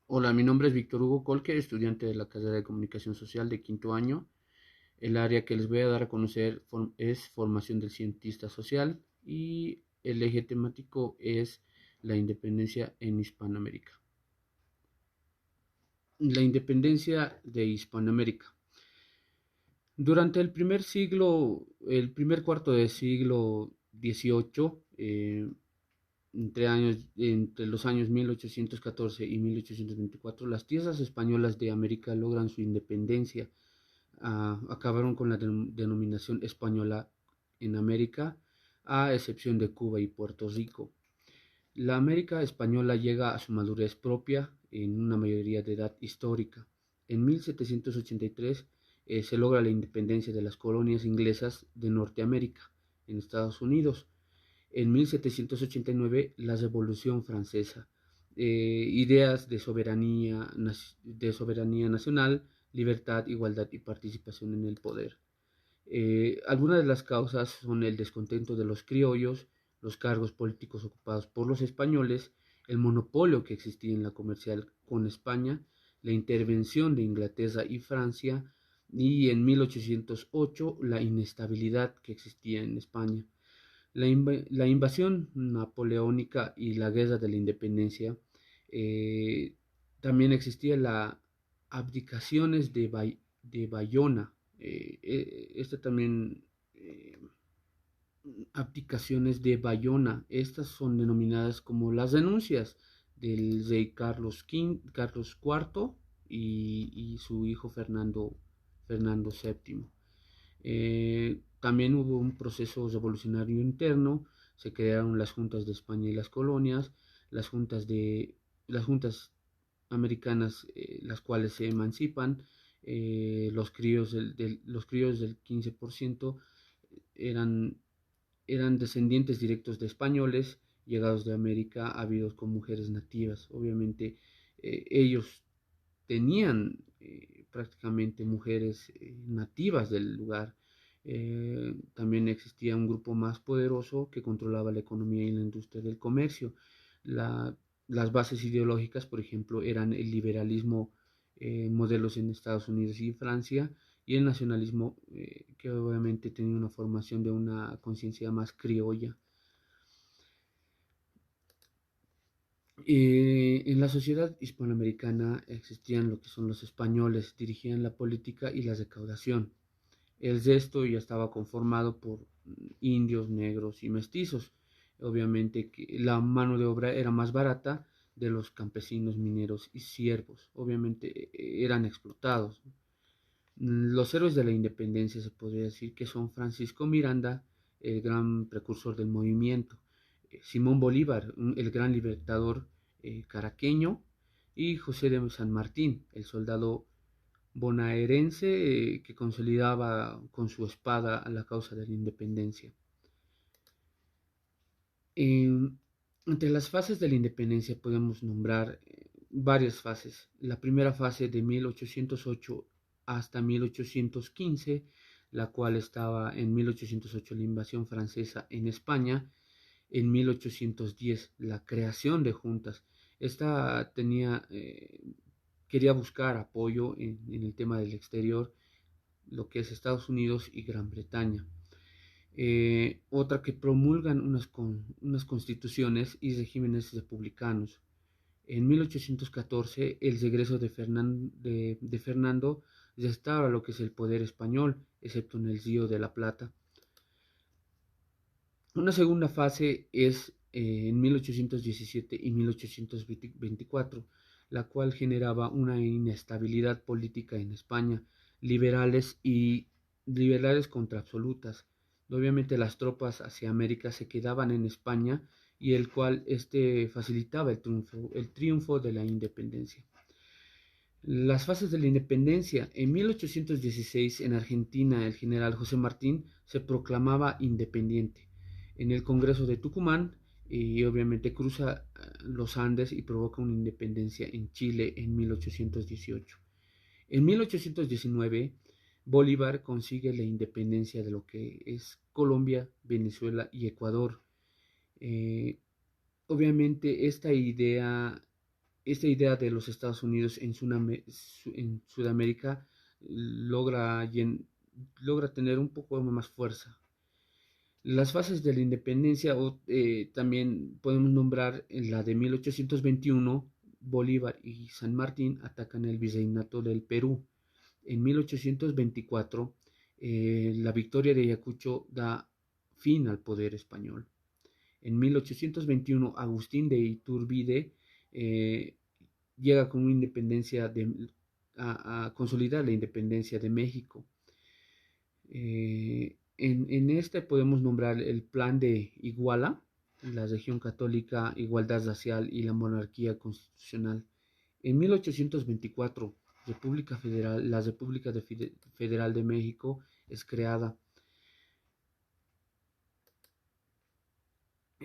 Hola, mi nombre es Víctor Hugo Colque, estudiante de la carrera de Comunicación Social de quinto año. El área que les voy a dar a conocer es formación del cientista social y el eje temático es la independencia en Hispanoamérica. La independencia de Hispanoamérica. Durante el primer cuarto del siglo XVIII, entre los años 1814 y 1824, las tierras españolas de América logran su independencia. Acabaron con la denominación española en América, a excepción de Cuba y Puerto Rico. La América española llega a su madurez propia en una mayoría de edad histórica. En 1783 se logra la independencia de las colonias inglesas de Norteamérica en Estados Unidos. En 1789 la Revolución Francesa. Ideas de soberanía nacional, libertad, igualdad y participación en el poder. Algunas de las causas son el descontento de los criollos, los cargos políticos ocupados por los españoles, el monopolio que existía en la comercial con España, la intervención de Inglaterra y Francia, y en 1808 la inestabilidad que existía en España. La invasión napoleónica y la guerra de la independencia. eh, También existía la abdicaciones de Bayona. Esta también, abdicaciones de Bayona. Estas son denominadas como las renuncias del rey Carlos IV y su hijo Fernando VII. También hubo un proceso revolucionario interno, se crearon las juntas de España y las colonias, las juntas las juntas americanas, las cuales se emancipan. Los críos del 15% eran, eran descendientes directos de españoles llegados de América, habidos con mujeres nativas. Obviamente ellos tenían prácticamente mujeres nativas del lugar. También existía un grupo más poderoso que controlaba la economía y la industria del comercio. La, las bases ideológicas, por ejemplo, eran el liberalismo, modelos en Estados Unidos y Francia, y el nacionalismo, que obviamente tenía una formación de una conciencia más criolla. En la sociedad hispanoamericana existían lo que son los españoles, dirigían la política y la recaudación. El resto ya estaba conformado por indios, negros y mestizos. Obviamente que la mano de obra era más barata de los campesinos, mineros y siervos. Obviamente eran explotados. Los héroes de la independencia se podría decir que son Francisco Miranda, el gran precursor del movimiento, Simón Bolívar, el gran libertador caraqueño, y José de San Martín, el soldado bonaerense, que consolidaba con su espada la causa de la independencia. Eh, Entre las fases de la independencia podemos nombrar varias fases. La primera fase de 1808 hasta 1815, la cual estaba en 1808 la invasión francesa en España, en 1810 la creación de juntas. Esta quería buscar apoyo en el tema del exterior, lo que es Estados Unidos y Gran Bretaña. Otra que promulgan unas constituciones y regímenes republicanos. En 1814, el regreso de Fernando restaura lo que es el poder español, excepto en el Río de la Plata. Una segunda fase es en 1817 y 1824, la cual generaba una inestabilidad política en España, liberales contra absolutas. Obviamente las tropas hacia América se quedaban en España, y el cual facilitaba el triunfo de la independencia. Las fases de la independencia. En 1816, en Argentina, el general José Martín se proclamaba independiente. En el Congreso de Tucumán, y obviamente cruza los Andes y provoca una independencia en Chile en 1818. En 1819, Bolívar consigue la independencia de lo que es Colombia, Venezuela y Ecuador. Eh, Obviamente esta idea esta idea de los Estados Unidos en Sudamérica logra, logra tener un poco más fuerza. Las fases de la independencia también podemos nombrar en la de 1821, Bolívar y San Martín atacan el virreinato del Perú. En 1824, la victoria de Ayacucho da fin al poder español. En 1821, Agustín de Iturbide llega con una independencia a consolidar la independencia de México. En este podemos nombrar el Plan de Iguala, la región católica, igualdad racial y la monarquía constitucional. En 1824, la República Federal de México es creada.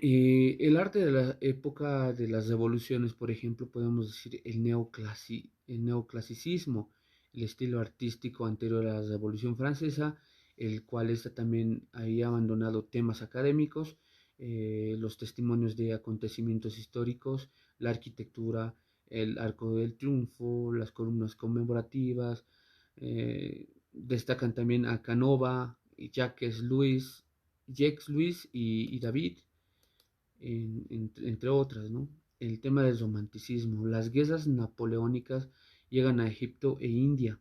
El arte de la época de las revoluciones, por ejemplo, podemos decir el neoclasicismo, el estilo artístico anterior a la Revolución Francesa, el cual está también había abandonado temas académicos, los testimonios de acontecimientos históricos, la arquitectura, el Arco del Triunfo, las columnas conmemorativas. Destacan también a Canova, Jacques Louis y David, entre otras, ¿no? El tema del romanticismo. Las guerras napoleónicas llegan a Egipto e India.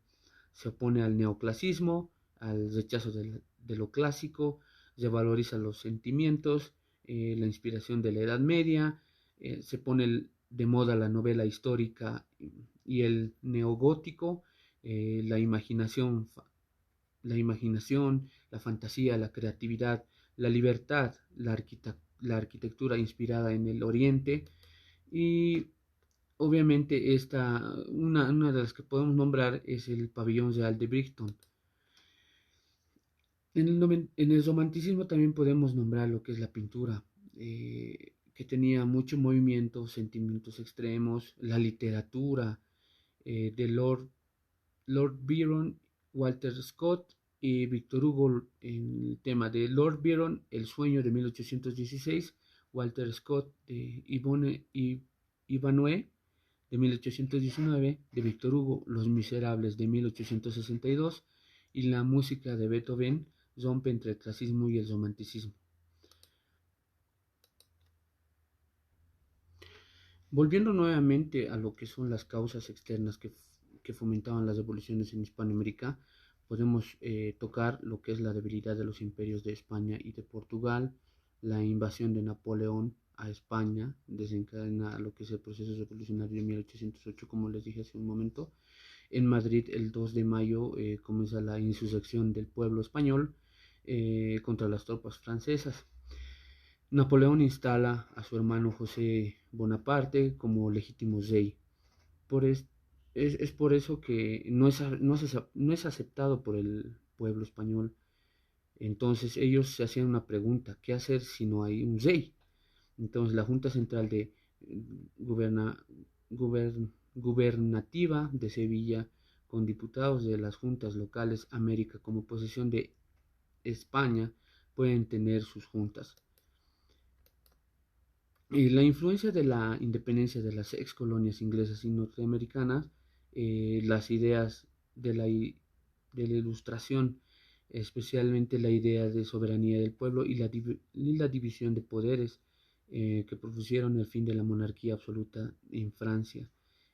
Se opone al neoclasismo, al rechazo de lo clásico, se valoriza los sentimientos, la inspiración de la Edad Media, se pone de moda la novela histórica y el neogótico, la imaginación, la fantasía, la creatividad, la libertad, la arquitectura inspirada en el Oriente y obviamente una de las que podemos nombrar es el pabellón real de Brixton. En el romanticismo también podemos nombrar lo que es la pintura, que tenía mucho movimiento, sentimientos extremos, la literatura de Lord Byron, Walter Scott y Victor Hugo. En el tema de Lord Byron, El sueño de 1816, Walter Scott de Ivanhoe de 1819, de Victor Hugo, Los Miserables de 1862 y la música de Beethoven rompe entre el clasismo y el romanticismo. Volviendo nuevamente a lo que son las causas externas que fomentaban las revoluciones en Hispanoamérica, podemos tocar lo que es la debilidad de los imperios de España y de Portugal, la invasión de Napoleón a España, desencadena lo que es el proceso revolucionario de 1808, como les dije hace un momento. En Madrid, el 2 de mayo, comienza la insurrección del pueblo español contra las tropas francesas. Napoleón instala a su hermano José Bonaparte como legítimo rey. Es por eso que no es aceptado por el pueblo español. Entonces ellos se hacían una pregunta: ¿qué hacer si no hay un rey? Entonces la Junta Central de Guberna, Gubernativa de Sevilla, con diputados de las juntas locales América como posesión de España, pueden tener sus juntas. Y la influencia de la independencia de las ex colonias inglesas y norteamericanas, las ideas de la ilustración, especialmente la idea de soberanía del pueblo y la división de poderes, que propusieron el fin de la monarquía absoluta en Francia,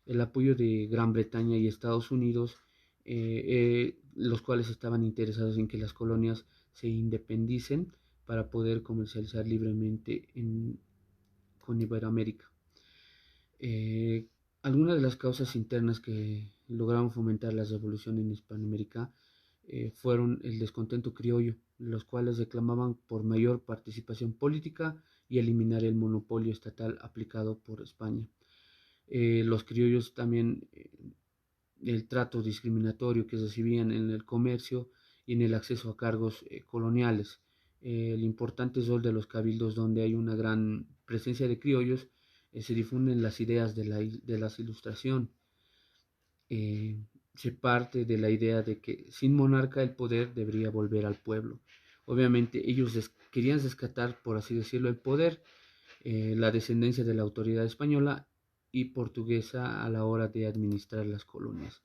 el apoyo de Gran Bretaña y Estados Unidos, los cuales estaban interesados en que las colonias se independicen para poder comercializar libremente con Iberoamérica. Algunas de las causas internas que lograron fomentar la revolución en Hispanoamérica fueron el descontento criollo, los cuales reclamaban por mayor participación política y eliminar el monopolio estatal aplicado por España. Los criollos también, el trato discriminatorio que recibían en el comercio y en el acceso a cargos coloniales, el importante rol de los cabildos donde hay una gran presencia de criollos, se difunden las ideas de la ilustración. Se parte de la idea de que sin monarca el poder debería volver al pueblo. Obviamente ellos querían rescatar, por así decirlo, el poder, la descendencia de la autoridad española y portuguesa a la hora de administrar las colonias.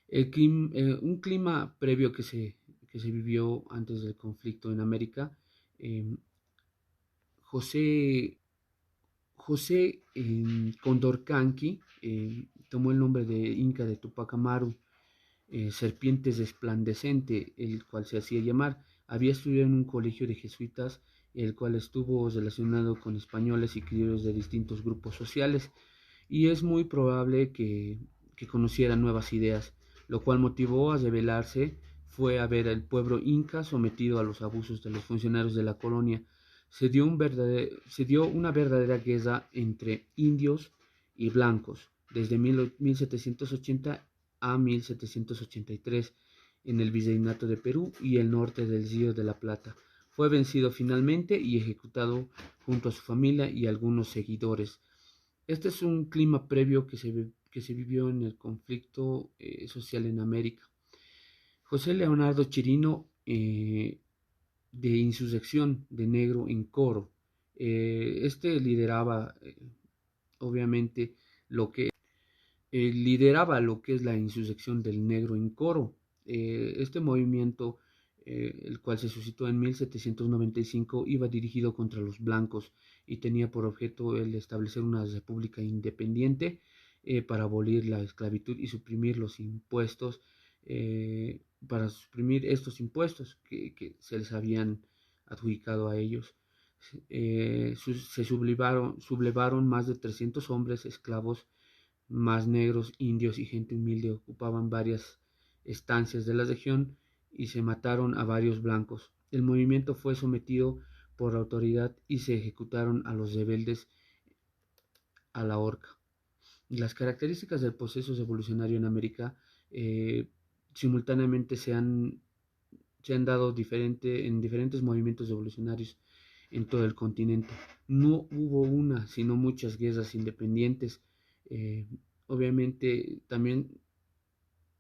Un clima previo que se vivió antes del conflicto en América, eh, José, José Condorcanqui tomó el nombre de Inca de Tupac Amaru, Serpientes Resplandecente, el cual se hacía llamar. Había estudiado en un colegio de jesuitas, el cual estuvo relacionado con españoles y criollos de distintos grupos sociales, y es muy probable que conociera nuevas ideas, lo cual motivó a rebelarse. Fue a ver al pueblo inca sometido a los abusos de los funcionarios de la colonia. Se dio una verdadera guerra entre indios y blancos desde 1780 a 1783 en el Virreinato de Perú y el norte del Río de la Plata. Fue vencido finalmente y ejecutado junto a su familia y algunos seguidores. Este es un clima previo que se vivió en el conflicto social en América. José Leonardo Chirino, de insurrección de negro en coro. Este lideraba, obviamente, lo que lideraba lo que es la insurrección del negro en coro. Este movimiento, el cual se suscitó en 1795, iba dirigido contra los blancos y tenía por objeto el establecer una república independiente para abolir la esclavitud y suprimir los impuestos, para suprimir estos impuestos que se les habían adjudicado a ellos. Se sublevaron más de 300 hombres esclavos, más negros, indios y gente humilde ocupaban varias estancias de la región y se mataron a varios blancos. El movimiento fue sometido por la autoridad y se ejecutaron a los rebeldes a la horca. Las características del proceso evolucionario en América simultáneamente se han dado en diferentes movimientos evolucionarios en todo el continente. No hubo una, sino muchas guerras independientes. Eh, Obviamente también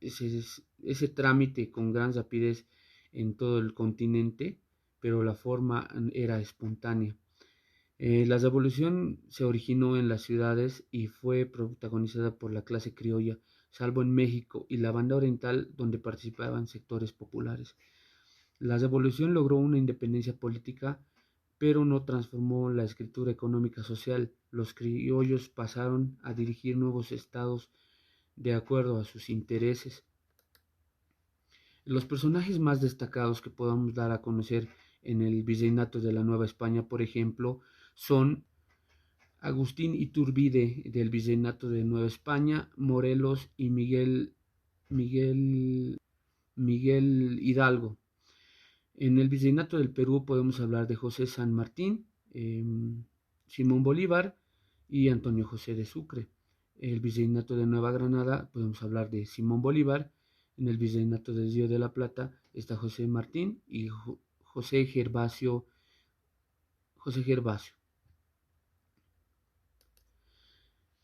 ese trámite con gran rapidez en todo el continente, pero la forma era espontánea. La revolución se originó en las ciudades y fue protagonizada por la clase criolla, salvo en México y la banda oriental, donde participaban sectores populares. La revolución logró una independencia política, pero no transformó la escritura económica social. Los criollos pasaron a dirigir nuevos estados de acuerdo a sus intereses. Los personajes más destacados que podamos dar a conocer en el virreinato de la Nueva España, por ejemplo, son Agustín Iturbide del virreinato de Nueva España, Morelos y Miguel Hidalgo. En el virreinato del Perú podemos hablar de José San Martín, Simón Bolívar y Antonio José de Sucre. El virreinato de Nueva Granada podemos hablar de Simón Bolívar. En el virreinato del Río de la Plata está José Martín y José Gervasio.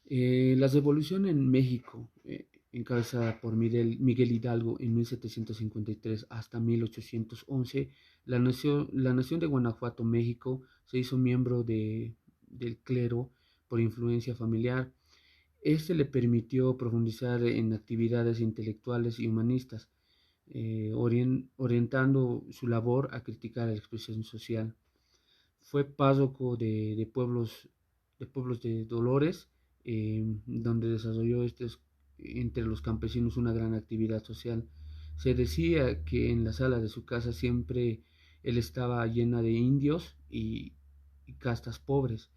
La revolución en México, encabezada por Miguel Hidalgo en 1753 hasta 1811, la nación de Guanajuato, México, se hizo miembro del clero por influencia familiar. Este le permitió profundizar en actividades intelectuales y humanistas, orientando su labor a criticar la expresión social. Fue párroco de pueblos de Dolores, donde desarrolló entre los campesinos una gran actividad social. Se decía que en la sala de su casa siempre él estaba llena de indios y castas pobres.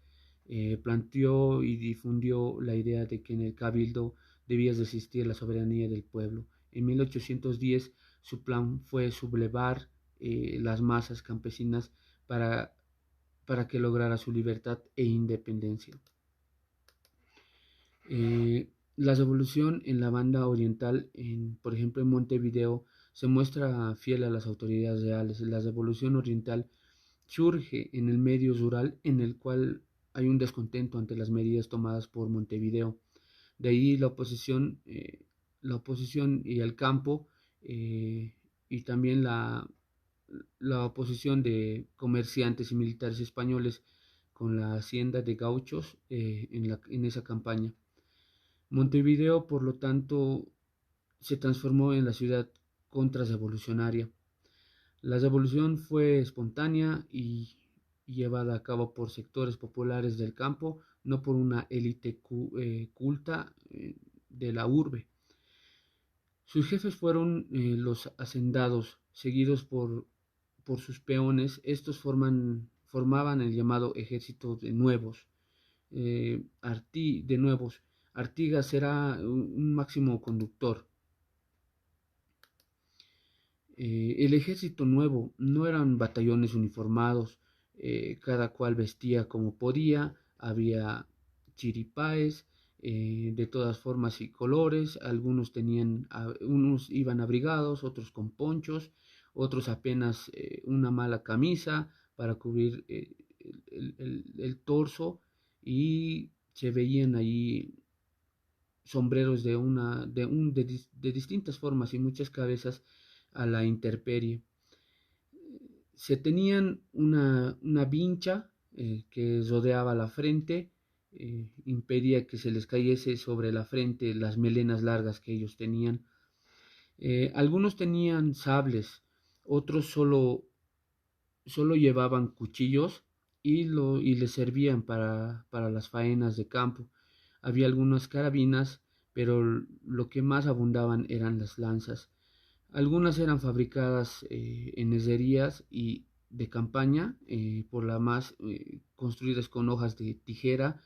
Planteó y difundió la idea de que en el cabildo debía existir la soberanía del pueblo. En 1810 su plan fue sublevar las masas campesinas para que lograra su libertad e independencia. La revolución en la banda oriental, por ejemplo en Montevideo, se muestra fiel a las autoridades reales. La revolución oriental surge en el medio rural, en el cual hay un descontento ante las medidas tomadas por Montevideo. De ahí la oposición y el campo, y también la oposición de comerciantes y militares españoles con la hacienda de gauchos en esa campaña. Montevideo, por lo tanto, se transformó en la ciudad contrarrevolucionaria. La revolución fue espontánea y llevada a cabo por sectores populares del campo, no por una élite culta de la urbe. Sus jefes fueron los hacendados, seguidos por sus peones. Estos formaban el llamado ejército de nuevos. De nuevos. Artigas era un máximo conductor. El ejército nuevo no eran batallones uniformados, cada cual vestía como podía, había chiripaes de todas formas y colores, unos iban abrigados, otros con ponchos, otros apenas una mala camisa para cubrir el torso, y se veían ahí sombreros de distintas formas y muchas cabezas a la intemperie. Se tenían una vincha que rodeaba la frente, impedía que se les cayese sobre la frente las melenas largas que ellos tenían. Algunos tenían sables, otros solo llevaban cuchillos y les servían para las faenas de campo. Había algunas carabinas, pero lo que más abundaban eran las lanzas. Algunas eran fabricadas en herrerías y de campaña, por la más construidas con hojas de tijera,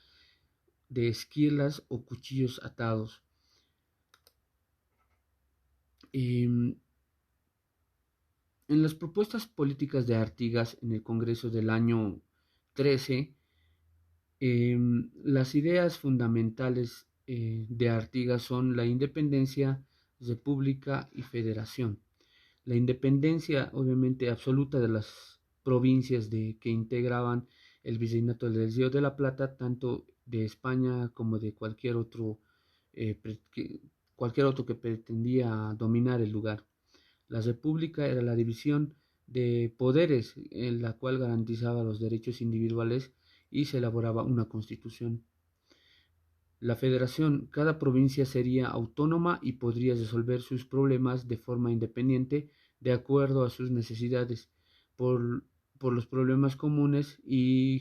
de esquirlas o cuchillos atados. Eh, en las propuestas políticas de Artigas en el Congreso del año 13, las ideas fundamentales de Artigas son la independencia, república y federación. La independencia, obviamente, absoluta de las provincias que integraban el Virreinato del Río de la Plata, tanto de España como de cualquier otro que pretendía dominar el lugar. La república era la división de poderes en la cual garantizaba los derechos individuales y se elaboraba una constitución. La federación, cada provincia sería autónoma y podría resolver sus problemas de forma independiente de acuerdo a sus necesidades, por, por los problemas comunes y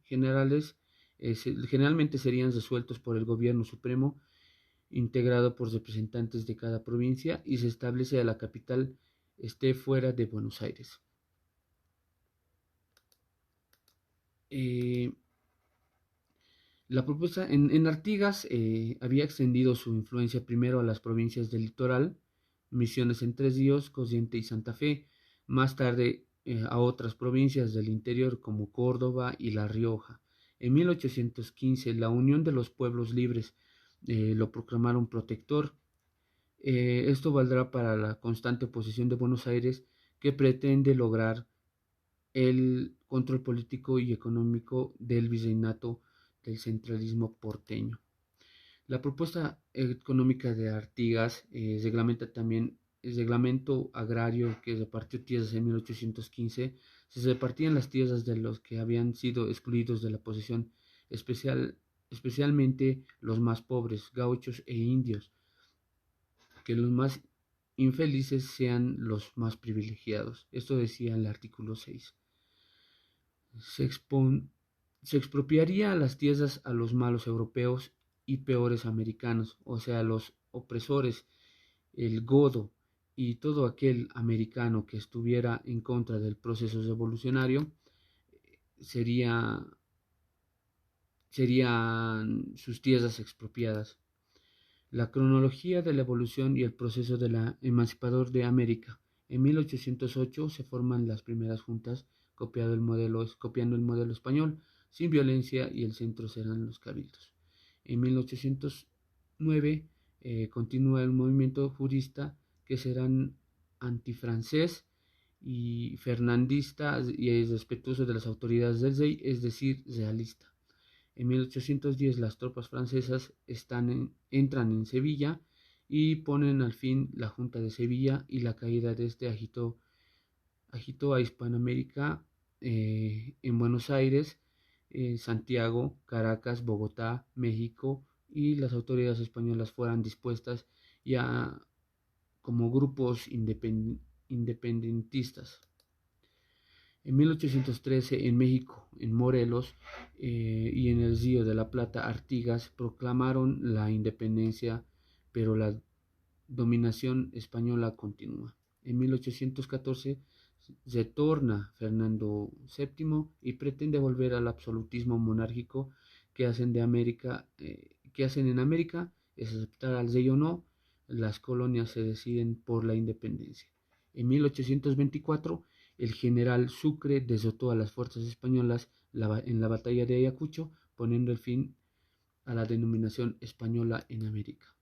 generalmente serían resueltos por el gobierno supremo, integrado por representantes de cada provincia, y se establece a la capital esté fuera de Buenos Aires. Eh, La propuesta en Artigas había extendido su influencia primero a las provincias del litoral, Misiones, Entre Ríos, Corrientes y Santa Fe, más tarde a otras provincias del interior como Córdoba y La Rioja. En 1815 la Unión de los Pueblos Libres lo proclamaron protector. Esto valdrá para la constante oposición de Buenos Aires, que pretende lograr el control político y económico del virreinato del centralismo porteño. La propuesta económica de Artigas reglamenta también el reglamento agrario que repartió tierras en 1815. Se repartían las tierras de los que habían sido excluidos de la posesión, especialmente los más pobres, gauchos e indios, que los más infelices sean los más privilegiados. Esto decía el artículo 6. Se, expon, se expropiaría las tierras a los malos europeos y peores americanos, o sea, los opresores, el godo y todo aquel americano que estuviera en contra del proceso revolucionario, sería, serían sus tierras expropiadas. La cronología de la evolución y el proceso de la emancipador de América. En 1808 se forman las primeras juntas copiando el modelo español, sin violencia, y el centro serán los cabildos. En 1809 continúa el movimiento jurista, que serán antifrancés y fernandista y es respetuoso de las autoridades del rey, es decir, realista. En 1810 las tropas francesas entran en Sevilla y ponen al fin la Junta de Sevilla, y la caída de este agitó a Hispanoamérica en Buenos Aires, Santiago, Caracas, Bogotá, México y las autoridades españolas fueran dispuestas ya como grupos independentistas. En 1813 en México, en Morelos y en el Río de la Plata, Artigas proclamaron la independencia, pero la dominación española continúa. En 1814 retorna Fernando VII y pretende volver al absolutismo monárquico que hacen, que hacen en América, es aceptar al rey o no, las colonias se deciden por la independencia. En 1824 el general Sucre derrotó a las fuerzas españolas en la batalla de Ayacucho, poniendo el fin a la denominación española en América.